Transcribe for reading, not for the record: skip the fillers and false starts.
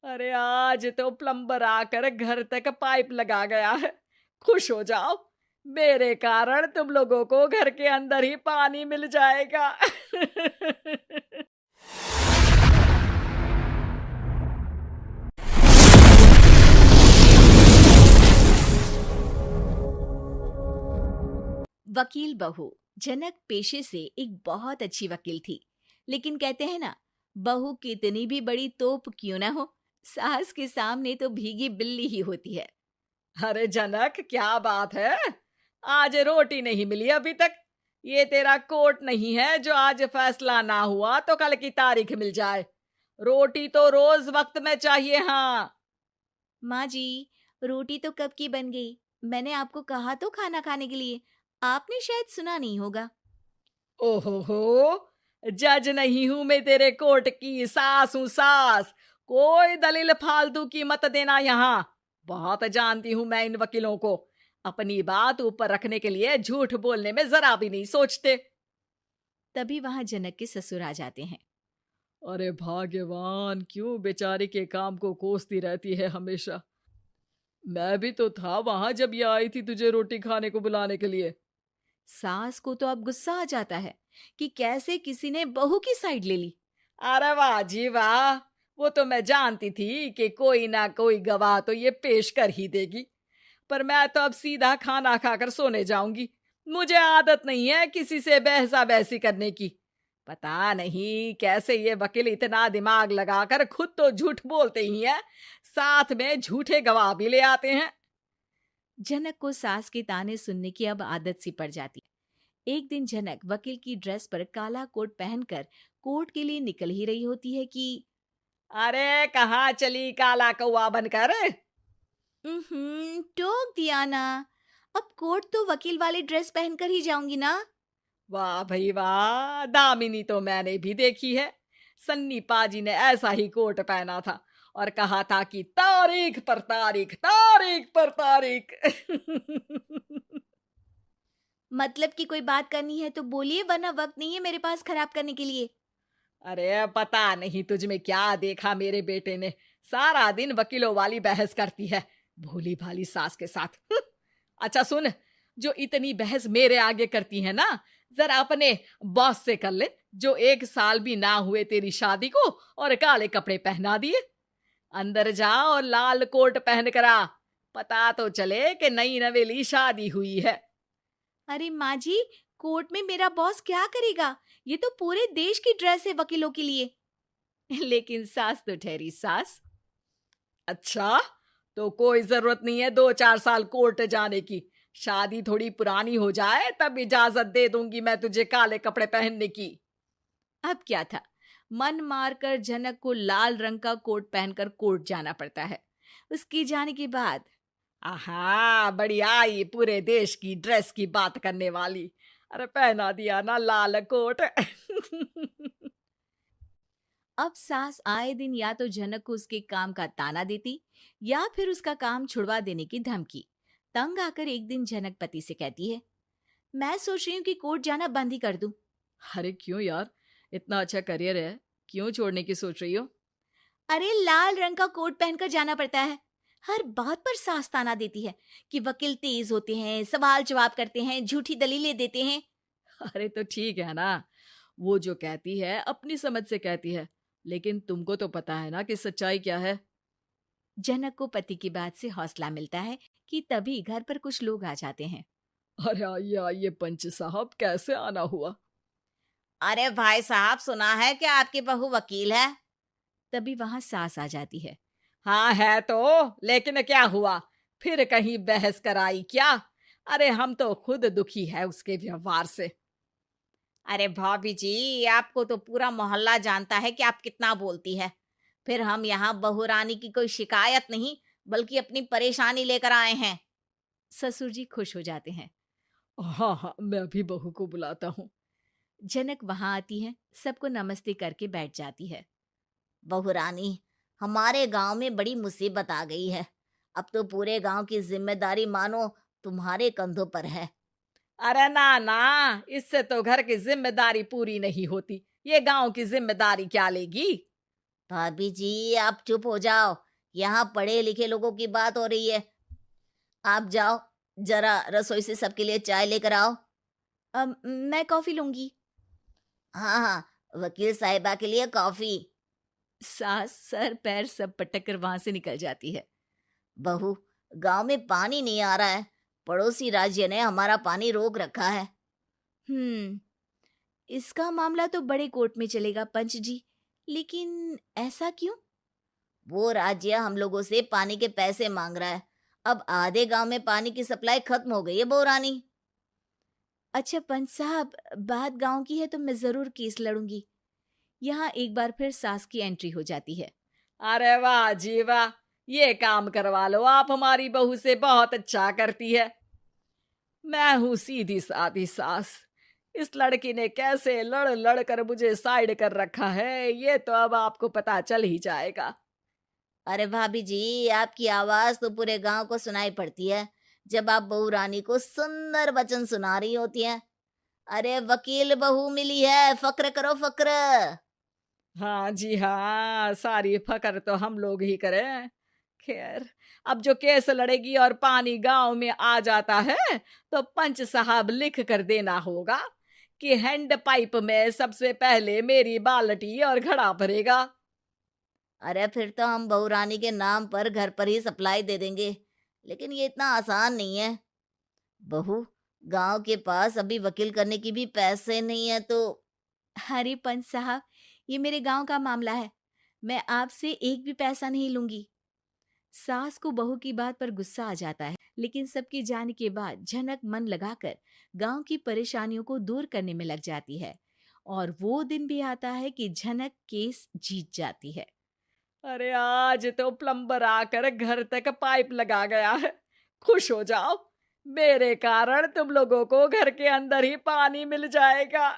अरे आज तो प्लम्बर आकर घर तक पाइप लगा गया है। खुश हो जाओ, मेरे कारण तुम लोगों को घर के अंदर ही पानी मिल जाएगा। वकील बहू। जनक पेशे से एक बहुत अच्छी वकील थी, लेकिन कहते हैं ना, बहू कितनी भी बड़ी तोप क्यों ना हो, सास के सामने तो भीगी बिल्ली ही होती है। अरे जनक, क्या बात है? आज रोटी नहीं मिली अभी तक। ये तेरा कोर्ट नहीं है जो आज फैसला ना हुआ तो कल की तारीख मिल जाए। रोटी तो रोज वक्त में चाहिए। हाँ। माँ जी, रोटी तो कब की बन गई। मैंने आपको कहा तो खाना खाने के लिए, आपने शायद सुना नहीं होगा। ओहो हो, जज नहीं हूं मैं तेरे कोर्ट की, सास हूं सास। कोई दलील फालतू की मत देना यहाँ। बहुत जानती हूं मैं इन वकीलों को। अपनी बात ऊपर रखने के लिए झूठ बोलने में जरा भी नहीं सोचते। तभी वहां जनक के ससुर आ जाते हैं। अरे भाग्यवान, क्यों बेचारी के काम को कोसती रहती है हमेशा। मैं भी तो था वहां जब ये आई थी तुझे रोटी खाने को बुलाने के लिए। सास को तो अब गुस्सा आ जाता है कि कैसे किसी ने बहू की साइड ले ली। अरे वाह जी वाह, वो तो मैं जानती थी कि कोई ना कोई गवाह तो ये पेश कर ही देगी। पर मैं तो अब सीधा खाना खाकर सोने जाऊंगी। मुझे आदत नहीं है किसी से बहसा बहसी करने की। पता नहीं कैसे ये वकील इतना दिमाग लगाकर खुद तो झूठ बोलते ही हैं, साथ में झूठे गवाह भी ले आते हैं। जनक को सास के ताने सुनने की अब आदत सी पड़ जाती है। एक दिन जनक वकील की ड्रेस पर काला कोट पहनकर कोर्ट के लिए निकल ही रही होती है कि अरे कहाँ चली काला कौवा बनकर? टोक दिया ना। अब कोर्ट तो वकील वाली ड्रेस पहनकर ही जाऊंगी ना। वाह भाई वाह, दामिनी तो मैंने भी देखी है। सन्नी पाजी ने ऐसा ही कोट पहना था और कहा था कि तारीख पर तारीख, तारीख पर तारीख। मतलब कि कोई बात करनी है तो बोलिए, वरना वक्त नहीं है मेरे पास खराब करने के लिए। अरे पता नहीं तुझ में क्या देखा मेरे बेटे ने, सारा दिन वकीलों वाली बहस करती है, भोली भाली सास के साथ। अच्छा सुन, जो इतनी बहस मेरे आगे करती है ना, जरा अपने बॉस से कर ले, जो 1 साल भी ना हुए तेरी शादी को और काले कपड़े पहना दिए। अंदर जा और लाल कोट पहन कर आ, पता तो चले कि नई नवेली शादी हुई है। अरे माँ जी, कोर्ट में मेरा बॉस क्या करेगा? ये तो पूरे देश की ड्रेस है वकीलों के लिए। लेकिन सास तो ठहरी सास। अच्छा, तो कोई जरूरत नहीं है 2-4 साल कोर्ट जाने की। शादी थोड़ी पुरानी हो जाए तब इजाजत दे दूंगी मैं तुझे काले कपड़े पहनने की। अब क्या था, मन मारकर जनक को लाल रंग का कोट पहनकर कोर्ट जाना पड़ता है। उसकी जाने के बाद आहा, बढ़िया, ये पूरे देश की ड्रेस की बात करने वाली। अरे पहना दिया ना लाल कोट। अब सास आए दिन या तो जनक को उसके काम का ताना देती या फिर उसका काम छुड़वा देने की धमकी। तंग आकर एक दिन जनक पति से कहती है, मैं सोच रही हूँ कि कोर्ट जाना बंद ही कर दूं। अरे क्यों यार, इतना अच्छा करियर है, क्यों छोड़ने की सोच रही हो? अरे लाल रंग का कोट पहनकर जाना पड़ता है। हर बात पर सास ताना देती है कि वकील तेज होते हैं, सवाल जवाब करते हैं, झूठी दलीलें देते हैं। अरे तो ठीक है ना, वो जो कहती है अपनी समझ से कहती है, लेकिन तुमको तो पता है ना कि सच्चाई क्या है। जनक को पति की बात से हौसला मिलता है कि तभी घर पर कुछ लोग आ जाते हैं। अरे आइए आइए पंच साहब, कैसे आना हुआ? अरे भाई साहब, सुना है कि आपकी बहू वकील है। तभी वहां सास आ जाती है। हाँ है तो, लेकिन क्या हुआ? फिर कहीं बहस कराई क्या? अरे हम तो खुद दुखी है उसके व्यवहार से। अरे भाभी जी, आपको तो पूरा मोहल्ला जानता है कि आप कितना बोलती है। फिर हम यहाँ बहू रानी की कोई शिकायत नहीं, बल्कि अपनी परेशानी लेकर आए हैं। ससुर जी खुश हो जाते हैं। हाँ हाँ, मैं भी बहू को बुलाता हूँ। जनक वहां आती है, सबको नमस्ते करके बैठ जाती है। बहू रानी, हमारे गांव में बड़ी मुसीबत आ गई है। अब तो पूरे गांव की जिम्मेदारी मानो तुम्हारे कंधों पर है। अरे ना ना, इससे तो घर की जिम्मेदारी पूरी नहीं होती, ये गांव की जिम्मेदारी क्या लेगी? भाभी जी आप चुप हो जाओ, यहाँ पढ़े लिखे लोगों की बात हो रही है। आप जाओ, जरा रसोई से सबके लिए चाय लेकर आओ। मैं कॉफी लूंगी। हाँ हाँ, वकील साहिबा के लिए कॉफी। सास सर पैर सब पटक कर वहां से निकल जाती है। बहू, गांव में पानी नहीं आ रहा है, पड़ोसी राज्य ने हमारा पानी रोक रखा है। इसका मामला तो बड़े कोर्ट में चलेगा पंच जी, लेकिन ऐसा क्यों? वो राज्य हम लोगों से पानी के पैसे मांग रहा है। अब आधे गांव में पानी की सप्लाई खत्म हो गई है बहुरानी। अच्छा पंच साहब, बात गांव की है तो मैं जरूर केस लड़ूंगी। यहाँ एक बार फिर सास की एंट्री हो जाती है। अरे वाह जी वाह, ये काम करवा लो, आप हमारी बहू से बहुत अच्छा करती है। मैं हूं सीधी सादी सास, इस लड़की ने कैसे लड़ लड़ कर मुझे साइड कर रखा है ये तो अब आपको पता चल ही जाएगा। अरे भाभी जी, आपकी आवाज तो पूरे गांव को सुनाई पड़ती है जब आप बहू रानी को सुंदर वचन सुना रही होती हैं। अरे वकील बहू मिली है, फक्र करो फक्र। हाँ जी हाँ, सारी फकर तो हम लोग ही करें। खैर, अब जो केस लड़ेगी और पानी गांव में आ जाता है तो पंच साहब लिख कर देना होगा कि हैंड पाइप में सबसे पहले मेरी बाल्टी और घड़ा भरेगा। अरे फिर तो हम बहू रानी के नाम पर घर पर ही सप्लाई दे देंगे, लेकिन ये इतना आसान नहीं है। बहू, गांव के पास अभी वकील करने की भी पैसे नहीं है तो। अरे पंच साहब, ये मेरे गांव का मामला है, मैं आपसे एक भी पैसा नहीं लूंगी। सास को बहू की बात पर गुस्सा आ जाता है, लेकिन सबके जाने के बाद झनक मन लगाकर गांव की परेशानियों को दूर करने में लग जाती है। और वो दिन भी आता है कि झनक केस जीत जाती है। अरे आज तो प्लम्बर आकर घर तक पाइप लगा गया है, खुश हो जाओ, मेरे कारण तुम लोगों को घर के अंदर ही पानी मिल जाएगा।